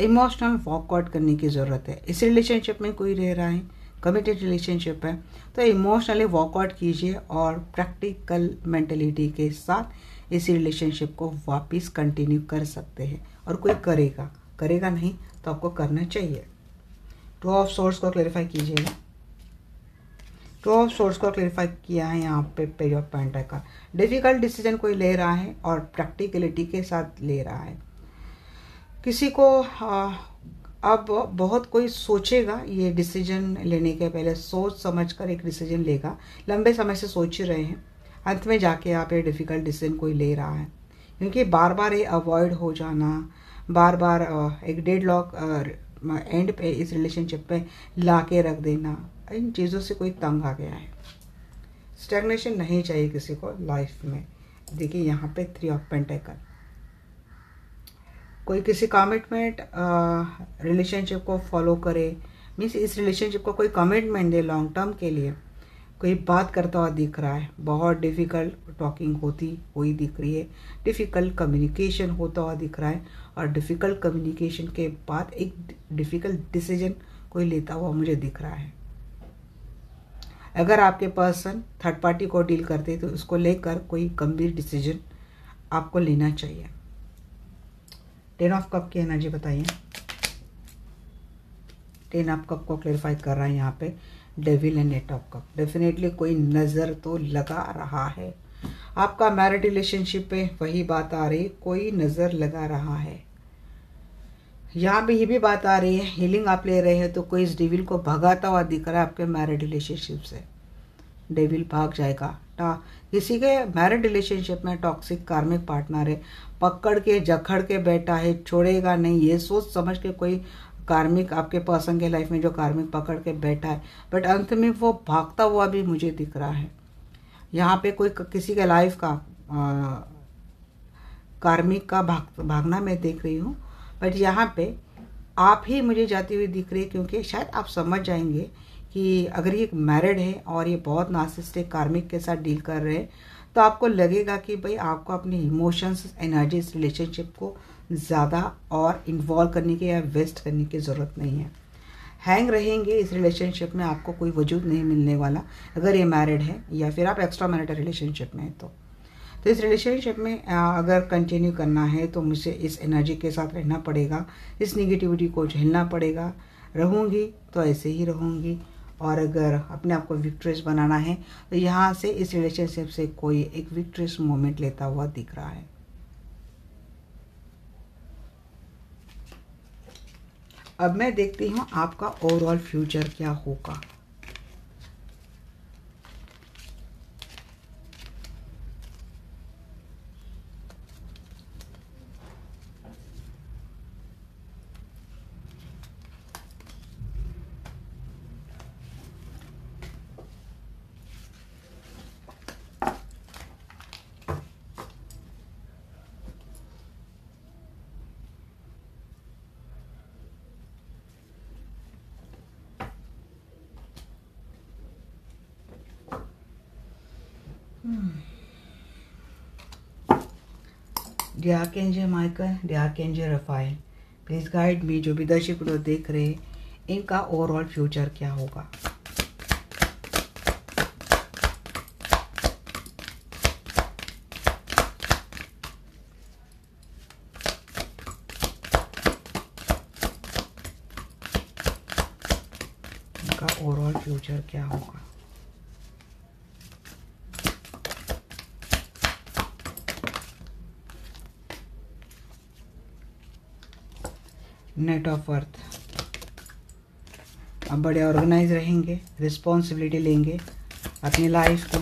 इमोशनल वॉकआउट करने की ज़रूरत है। इस रिलेशनशिप में कोई रह रहा है कमिटेड रिलेशनशिप है तो इमोशनली वॉकआउट कीजिए और प्रैक्टिकल मेंटेलिटी के साथ इस रिलेशनशिप को वापस कंटिन्यू कर सकते हैं। और कोई करेगा नहीं तो आपको करना चाहिए। टू ऑफ सोर्स को क्लैरिफाई कीजिएगा। टू ऑफ सोर्स को क्लैरिफाई किया है यहाँ पे पेज ऑफ पेंटाकल। डिफिकल्ट डिसीजन कोई ले रहा है और प्रैक्टिकलिटी के साथ ले रहा है। किसी को अब बहुत कोई सोचेगा, ये डिसीजन लेने के पहले सोच समझकर एक डिसीजन लेगा। लंबे समय से सोच ही रहे हैं, अंत में जाके आप ये डिफ़िकल्ट डिसीजन कोई ले रहा है, क्योंकि बार बार ये अवॉइड हो जाना, बार बार एक डेडलॉक एंड पे इस रिलेशनशिप पे ला के रख देना, इन चीज़ों से कोई तंग आ गया है। स्टैग्नेशन नहीं चाहिए किसी को लाइफ में। देखिए यहाँ पे 3 ऑफ पेंटाकल। कोई किसी कमिटमेंट रिलेशनशिप को फॉलो करे, मीन्स इस रिलेशनशिप को कोई कमिटमेंट दे लॉन्ग टर्म के लिए। कोई बात करता हुआ दिख रहा है, बहुत डिफ़िकल्ट टॉकिंग होती हुई दिख रही है, डिफ़िकल्ट कम्युनिकेशन होता हुआ दिख रहा है, और डिफ़िकल्ट कम्युनिकेशन के बाद एक डिफ़िकल्ट डिसीजन कोई लेता हुआ मुझे दिख रहा है। अगर आपके पर्सन थर्ड पार्टी को डील करते तो उसको लेकर कोई गंभीर डिसीजन आपको लेना चाहिए। 10 ऑफ कप की एनर्जी बताइए। 10 ऑफ कप को क्लैरिफाई कर रहा है यहाँ पे devil and 8 of cup. Definitely कोई नज़र तो लगा रहा है आपका मैरिड रिलेशनशिप पे, वही बात आ रही है, कोई नज़र लगा रहा है। यहाँ पे ये भी बात आ रही है हीलिंग आप ले रहे हैं तो कोई इस डेविल को भगाता हुआ दिख रहा है आपके मैरिड रिलेशनशिप से। डेविल भाग जाएगा। किसी के मैरिड रिलेशनशिप में टॉक्सिक कार्मिक पार्टनर है, पकड़ के जखड़ के बैठा है, छोड़ेगा नहीं, ये सोच समझ के कोई कार्मिक आपके पर्सन के लाइफ में जो कार्मिक पकड़ के बैठा है, बट अंत में वो भागता हुआ भी मुझे दिख रहा है। यहाँ पे कोई किसी के लाइफ का कार्मिक का भागना मैं देख रही हूँ, बट यहाँ पे आप ही मुझे जाती हुई दिख रही है, क्योंकि शायद आप समझ जाएंगे कि अगर ये मैरिड है और ये बहुत नार्सिसिस्टिक कार्मिक के साथ डील कर रहे हैं तो आपको लगेगा कि भाई आपको अपनी इमोशंस एनर्जी इस रिलेशनशिप को ज़्यादा और इन्वॉल्व करने की या वेस्ट करने की ज़रूरत नहीं है। हैंग रहेंगे इस रिलेशनशिप में, आपको कोई वजूद नहीं मिलने वाला अगर ये मैरिड है या फिर आप एक्स्ट्रा मैरिटल रिलेशनशिप में हैं तो इस रिलेशनशिप में अगर कंटिन्यू करना है तो मुझे इस एनर्जी के साथ रहना पड़ेगा, इस निगेटिविटी को झेलना पड़ेगा। रहूँगी तो ऐसे ही रहूँगी, और अगर अपने आप को विक्ट्रियस बनाना है तो यहाँ से इस रिलेशनशिप से कोई एक विक्ट्रियस मोमेंट लेता हुआ दिख रहा है। अब मैं देखती हूँ आपका ओवरऑल फ्यूचर क्या होगा। The archangel Michael, the archangel Raphael, please guide me. जो भी दर्शक लोग देख रहे हैं इनका ओवरऑल फ्यूचर क्या होगा। इनका ओवरऑल फ्यूचर क्या होगा। Net of earth. अब बड़े ऑर्गेनाइज रहेंगे, रिस्पॉन्सिबिलिटी लेंगे अपनी लाइफ को,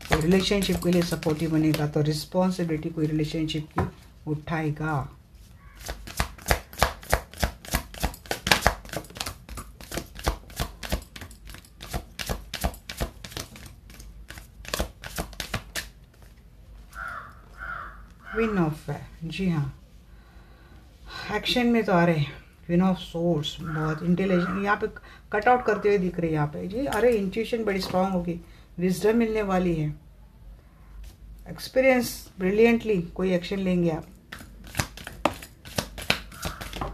कोई रिलेशनशिप के लिए सपोर्टिव बनेगा तो रिस्पॉन्सिबिलिटी कोई रिलेशनशिप की उठाएगा। क्वीन ऑफ है, जी हाँ, एक्शन में तो आ रहे हैं। क्वीन ऑफ सोर्स बहुत इंटेलिजेंट यहाँ पे कट आउट करते हुए दिख रहे हैं यहाँ पे जी। अरे इंट्यूशन बड़ी स्ट्रांग होगी, विजडम मिलने वाली है, एक्सपीरियंस ब्रिलियंटली कोई एक्शन लेंगे आप।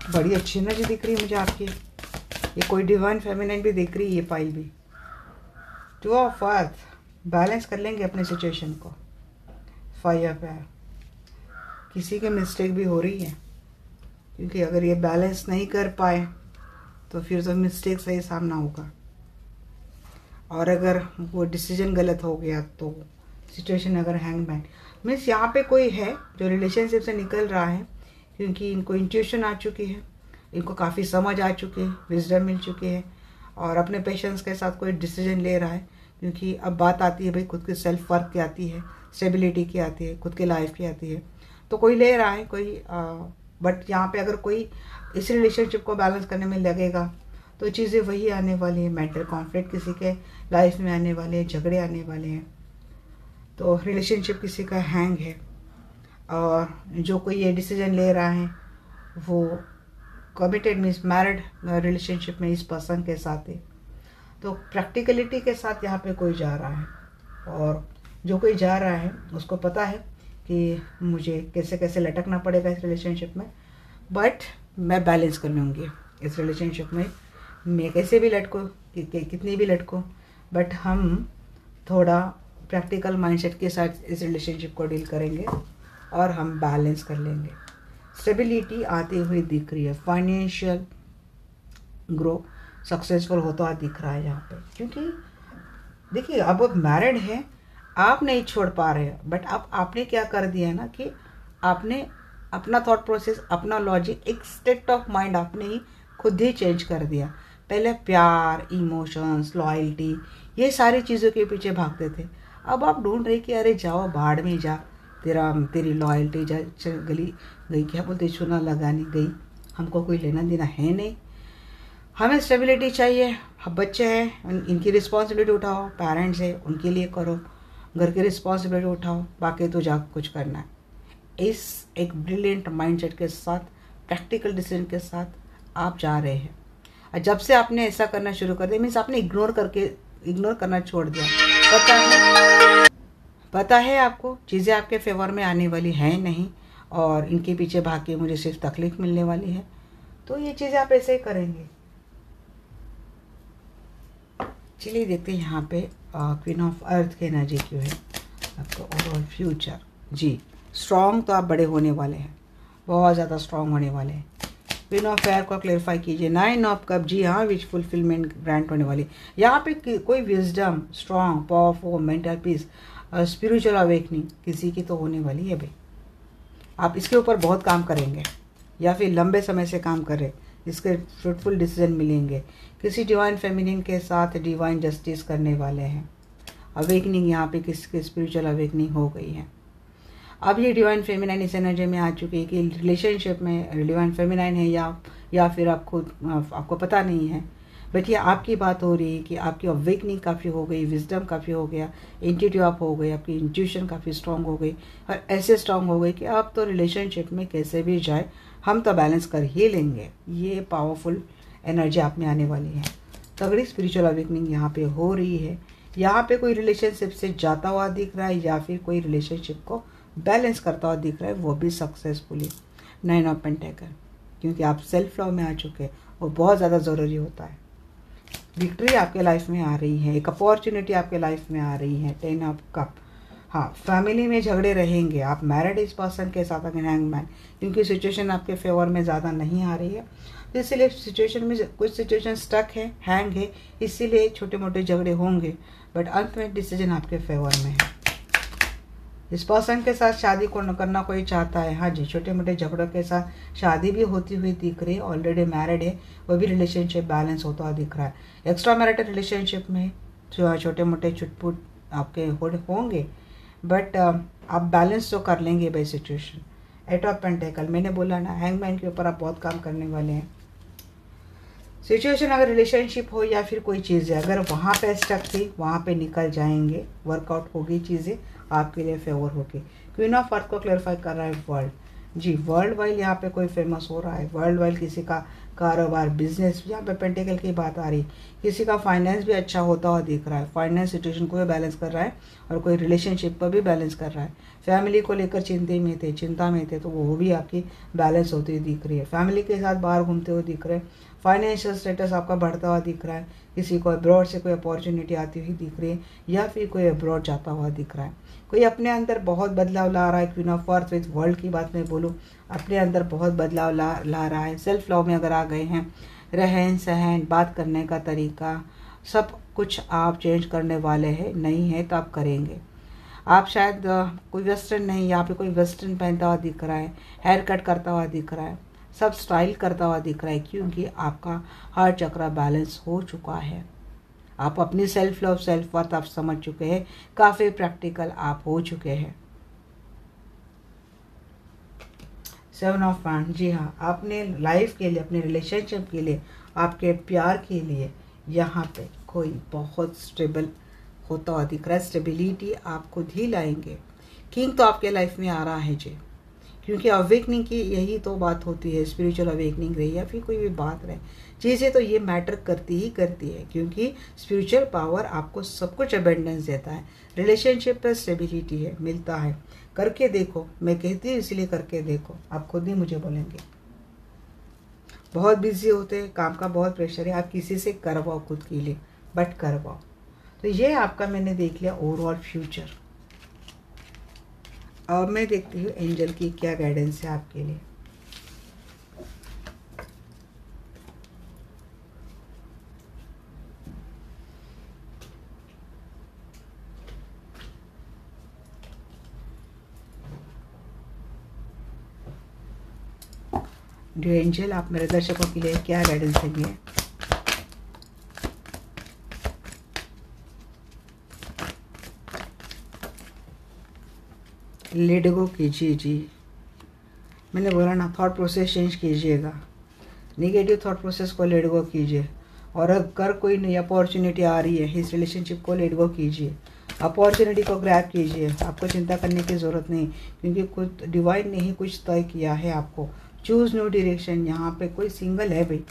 बड़ी अच्छी एनर्जी दिख रही है मुझे आपकी। ये कोई डिवाइन फेमिनिन भी दिख रही है, ये फाइल भी। 2 ऑफ अर्थ, बैलेंस कर लेंगे अपने सिचुएशन को। 5 ऑफ एयर, किसी की मिस्टेक भी हो रही है, क्योंकि अगर ये बैलेंस नहीं कर पाए तो फिर तो मिस्टेक से ही सामना होगा, और अगर वो डिसीजन गलत हो गया तो सिचुएशन। अगर हैंगमैन मीन्स यहाँ पे कोई है जो रिलेशनशिप से निकल रहा है, क्योंकि इनको इंट्यूशन आ चुकी है, इनको काफ़ी समझ आ चुकी है, विजडम मिल चुकी है, और अपने पेशेंस के साथ कोई डिसीजन ले रहा है। क्योंकि अब बात आती है भाई खुद की सेल्फ वर्थ की आती है, स्टेबिलिटी की आती है, खुद की लाइफ की आती है, तो कोई ले रहा है कोई। बट यहाँ पे अगर कोई इस रिलेशनशिप को बैलेंस करने में लगेगा तो चीज़ें वही आने वाली है। मेंटल कॉन्फ्लिक्ट किसी के लाइफ में आने वाले हैं, झगड़े आने वाले हैं, तो रिलेशनशिप किसी का हैंग है। और जो कोई ये डिसीजन ले रहा है वो कमिटेड मीन्स मैरिड रिलेशनशिप में इस पर्सन के साथ है, तो प्रैक्टिकलिटी के साथ यहाँ पे कोई जा रहा है, और जो कोई जा रहा है उसको पता है कि मुझे कैसे कैसे लटकना पड़ेगा इस रिलेशनशिप में, बट मैं बैलेंस कर लूँगी इस रिलेशनशिप में। मैं कैसे भी लटकूँ, कितनी भी लटकूँ, बट हम थोड़ा प्रैक्टिकल माइंडसेट के साथ इस रिलेशनशिप को डील करेंगे और हम बैलेंस कर लेंगे। स्टेबिलिटी आती हुई दिख रही है, फाइनेंशियल ग्रो सक्सेसफुल होता दिख रहा है यहाँ पे। क्योंकि देखिए अब मैरिड है, आप नहीं छोड़ पा रहे हैं, बट अब आपने क्या कर दिया ना कि आपने अपना थॉट प्रोसेस, अपना लॉजिक, एक स्टेट ऑफ माइंड आपने ही खुद ही चेंज कर दिया। पहले प्यार, इमोशंस, लॉयल्टी, ये सारी चीज़ों के पीछे भागते थे, अब आप ढूंढ रहे कि अरे जाओ भाड़ में जा, तेरी लॉयल्टी जा गली गई, क्या बोलते चुना लगानी गई, हमको कोई लेना देना है नहीं, हमें स्टेबिलिटी चाहिए। अब बच्चे हैं, इनकी रिस्पॉन्सिबिलिटी उठाओ, पेरेंट्स है उनके लिए करो, घर की रिस्पॉन्सिबिलिटी उठाओ, बाकी तो जा कुछ करना है। इस एक ब्रिलियंट माइंडसेट के साथ, प्रैक्टिकल डिसीजन के साथ आप जा रहे हैं। और जब से आपने ऐसा करना शुरू कर दिया मीन्स आपने इग्नोर करना छोड़ दिया। पता है आपको चीज़ें आपके फेवर में आने वाली हैं नहीं, और इनके पीछे भाग के मुझे सिर्फ तकलीफ मिलने वाली है, तो ये चीज़ें आप ऐसे ही करेंगे। चलिए देखते हैं यहाँ पे क्वीन ऑफ अर्थ की एनर्जी क्यों है आपका ओवरऑल फ्यूचर। जी स्ट्रॉन्ग तो आप बड़े होने वाले हैं, बहुत ज़्यादा स्ट्रॉन्ग होने वाले हैं। क्वीन ऑफ फेयर को क्लेरिफाई कीजिए। 9 ऑफ कप, जी हाँ विच फुलफिलमेंट ग्रांट होने वाली। यहाँ पे कोई wisdom, strong, powerful, mental peace, spiritual awakening किसी की तो होने वाली है भाई। आप इसके ऊपर बहुत काम करेंगे या फिर लंबे समय से काम कर रहे, इसके फ्रूटफुल डिसीजन मिलेंगे। किसी डिवाइन फेमिनिन के साथ डिवाइन जस्टिस करने वाले हैं। अवेकनिंग यहाँ पे किसकी स्पिरिचुअल अवेकनिंग हो गई है। अब ये डिवाइन फेमिनाइन इस एनर्जी में आ चुकी है कि रिलेशनशिप में डिवाइन फेमिनाइन है या फिर आपको पता नहीं है, बट ये आपकी बात हो रही है कि आपकी अवेकनिंग काफ़ी हो गई, विजडम काफ़ी हो गया, इंट्यूटिव आप हो गई, आपकी इंट्यूशन काफ़ी स्ट्रांग हो गई, और ऐसे स्ट्रांग हो गई कि आप तो रिलेशनशिप में कैसे भी जाए हम तो बैलेंस कर ही लेंगे। ये पावरफुल एनर्जी आप में आने वाली है। तगड़ी स्पिरिचुअल अवेकनिंग यहाँ पे हो रही है। यहाँ पे कोई रिलेशनशिप से जाता हुआ दिख रहा है या फिर कोई रिलेशनशिप को बैलेंस करता हुआ दिख रहा है, वो भी सक्सेसफुली। 9 ऑफ पेंटेकल, क्योंकि आप सेल्फ लव में आ चुके हैं, वो बहुत ज़्यादा ज़रूरी होता है। विक्ट्री आपके लाइफ में आ रही है, एक अपॉर्चुनिटी आपके लाइफ में आ रही है। 10 ऑफ कप, हाँ फैमिली में झगड़े रहेंगे, आप मैरिड इस पर्सन के साथ अगर हैंगमैन, क्योंकि सिचुएशन आपके फेवर में ज़्यादा नहीं आ रही है, तो इसीलिए सिचुएशन में कुछ सिचुएशन स्टक है, हैंग है, इसीलिए छोटे मोटे झगड़े होंगे, बट अंत में डिसीजन आपके फेवर में है। इस पर्सन के साथ शादी को करना कोई चाहता है, हाँ जी, छोटे मोटे झगड़ों के साथ शादी भी होती हुई दिख रही है, ऑलरेडी मैरिड है, वो भी रिलेशनशिप बैलेंस होता हुआ दिख रहा है। एक्स्ट्रा मैरिटल रिलेशनशिप में छोटे मोटे चुटपुट आपके होंगे, बट आप बैलेंस तो कर लेंगे बाई सिचुएशन। 8 ऑफ पेंटेकल, मैंने बोला ना हैंगमैन के ऊपर आप बहुत काम करने वाले हैं। सिचुएशन अगर रिलेशनशिप हो या फिर कोई चीज़ है, अगर वहाँ पे स्टक थी वहाँ पे निकल जाएंगे, वर्कआउट होगी, चीज़ें आपके लिए फेवर होगी। क्वीन ऑफ अर्थ को क्लैरिफाई कर रहा है वर्ल्ड, जी वर्ल्ड वाइड यहाँ पे कोई फेमस हो रहा है, वर्ल्ड वाइड किसी का कारोबार, बिजनेस, यहाँ पे पेंटिकल की बात आ रही। किसी का फाइनेंस भी अच्छा होता हुआ दिख रहा है, फाइनेंस सिचुएशन को भी बैलेंस कर रहा है और कोई रिलेशनशिप पर भी बैलेंस कर रहा है। फैमिली को लेकर चिंता में थे तो वो भी आपकी बैलेंस होती हुई दिख रही है। फैमिली के साथ बाहर घूमते हुए दिख रहे हैं। फाइनेंशियल स्टेटस आपका बढ़ता हुआ दिख रहा है। किसी को अब्रॉड से कोई अपॉर्चुनिटी आती हुई दिख रही है या फिर कोई अब्रॉड जाता हुआ दिख रहा है। कोई अपने अंदर बहुत बदलाव ला रहा है। Queen of earth with world की बात मैं बोलूँ, अपने अंदर बहुत बदलाव ला रहा है। सेल्फ लव में अगर आ गए हैं, रहन सहन, बात करने का तरीका, सब कुछ आप चेंज करने वाले हैं। नहीं है तो आप करेंगे। आप शायद कोई वेस्टर्न नहीं, यहाँ पे कोई वेस्टर्न पहनता हुआ दिख रहा है, हेयर कट करता हुआ दिख रहा है, सब स्टाइल करता हुआ दिख रहा है, क्योंकि आपका हार्ट चक्र बैलेंस हो चुका है। आप अपनी सेल्फ लव, सेल्फ वर्थ आप समझ चुके हैं, काफ़ी प्रैक्टिकल आप हो चुके हैं। 7 ऑफ वैंड, जी हाँ, आपने लाइफ के लिए, अपने रिलेशनशिप के लिए, आपके प्यार के लिए यहाँ पे कोई बहुत स्टेबल होता हुआ दिख रहा है। स्टेबिलिटी आप खुद ही लाएंगे। किंग तो आपके लाइफ में आ रहा है जी, क्योंकि अवेकनिंग की यही तो बात होती है। स्पिरिचुअल अवेकनिंग रही या फिर कोई भी बात रहे, चीज़ें तो ये मैटर करती ही करती है, क्योंकि स्पिरिचुअल पावर आपको सब कुछ अबेंडेंस देता है। रिलेशनशिप पर स्टेबिलिटी है, मिलता है। करके देखो, मैं कहती हूँ इसलिए करके देखो, आप खुद ही मुझे बोलेंगे। बहुत बिजी होते हैं, काम का बहुत प्रेशर है, आप किसी से करवाओ खुद के लिए, बट करवाओ। तो ये आपका मैंने देख लिया ओवरऑल फ्यूचर। अब मैं देखती हूँ एंजल की क्या गाइडेंस है आपके लिए। जो एंजल आप मेरे दर्शकों के लिए क्या गाइडेंस देंगे। लेट गो कीजिए जी, मैंने बोला ना, थॉट प्रोसेस चेंज कीजिएगा। निगेटिव थॉट प्रोसेस को लेट गो कीजिए। और अगर कोई नई अपॉर्चुनिटी आ रही है, इस रिलेशनशिप को लेट गो कीजिए। अपॉर्चुनिटी को ग्रैब कीजिए। आपको चिंता करने की ज़रूरत नहीं, क्योंकि खुद डिवाइन ने ही कुछ तय किया है आपको। Choose new direction. यहाँ पे कोई सिंगल है भाई,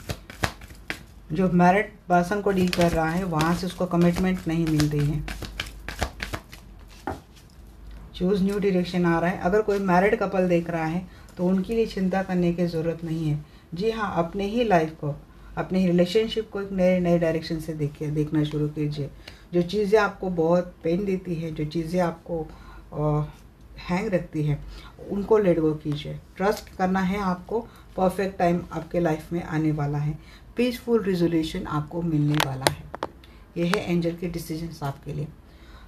जो मैरिड पर्सन को डील कर रहा है, वहाँ से उसको कमिटमेंट नहीं मिल रही है। चूज़ न्यू डायरेक्शन आ रहा है। अगर कोई मैरिड कपल देख रहा है तो उनके लिए चिंता करने की ज़रूरत नहीं है। जी हाँ, अपने ही लाइफ को, अपने ही रिलेशनशिप को एक नए डायरेक्शन से देखना शुरू कीजिए। जो चीज़ें आपको बहुत पेन देती हैं, जो चीज़ें आपको हैंग रखती है, उनको लेट गो कीजिए। ट्रस्ट करना है आपको। परफेक्ट टाइम आपके लाइफ में आने वाला है। पीसफुल रिजोल्यूशन आपको मिलने वाला है। ये है एंजल के डिसीजंस आपके लिए।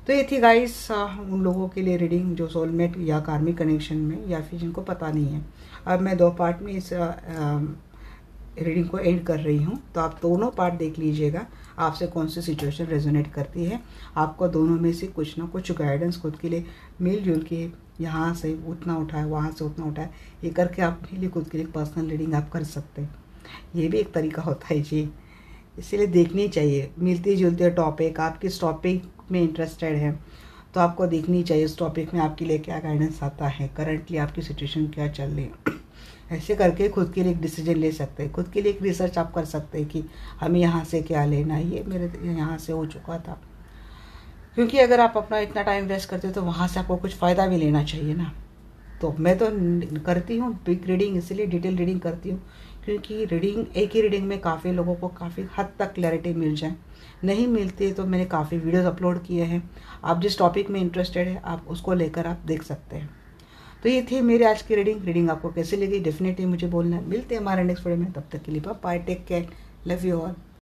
तो ये थी गाइस उन लोगों के लिए रीडिंग जो सोलमेट या कार्मिक कनेक्शन में, या फिर जिनको पता नहीं है। अब मैं 2 पार्ट में इस रीडिंग को एंड कर रही हूँ, तो आप दोनों पार्ट देख लीजिएगा, आपसे कौन सी सिचुएशन रेजोनेट करती है। आपको दोनों में से कुछ ना कुछ गाइडेंस खुद के लिए मिलजुल के, यहाँ से उतना उठाए, वहाँ से उतना उठाए, ये करके आप अपने लिए खुद के लिए पर्सनल रीडिंग आप कर सकते हैं। ये भी एक तरीका होता है जी, इसीलिए देखनी चाहिए। मिलती जुलती टॉपिक, आप किस टॉपिक में इंटरेस्टेड है तो आपको देखनी चाहिए उस टॉपिक में आपके लिए क्या गाइडेंस आता है, करंटली आपकी सिचुएशन क्या चल रही है। ऐसे करके खुद के लिए एक डिसीजन ले सकते हैं, खुद के लिए एक रिसर्च आप कर सकते हैं कि हमें यहाँ से क्या लेना है। ये मेरे यहाँ से हो चुका था, क्योंकि अगर आप अपना इतना टाइम वेस्ट करते हो तो वहाँ से आपको कुछ फ़ायदा भी लेना चाहिए ना। तो मैं तो करती हूँ बिग रीडिंग, इसलिए डिटेल रीडिंग करती हूँ, क्योंकि रीडिंग, एक ही रीडिंग में काफ़ी लोगों को काफ़ी हद तक क्लैरिटी मिल जाए। नहीं मिलती तो मैंने काफ़ी वीडियोस अपलोड किए हैं। आप जिस टॉपिक में इंटरेस्टेड है आप उसको लेकर आप देख सकते हैं। तो ये थी मेरी आज की रीडिंग आपको कैसी लगी डेफिनेटली मुझे बोलना है। मिलते हैं हमारे नेक्स्ट वीडियो में, तब तक के लिए bye, take care, love you all.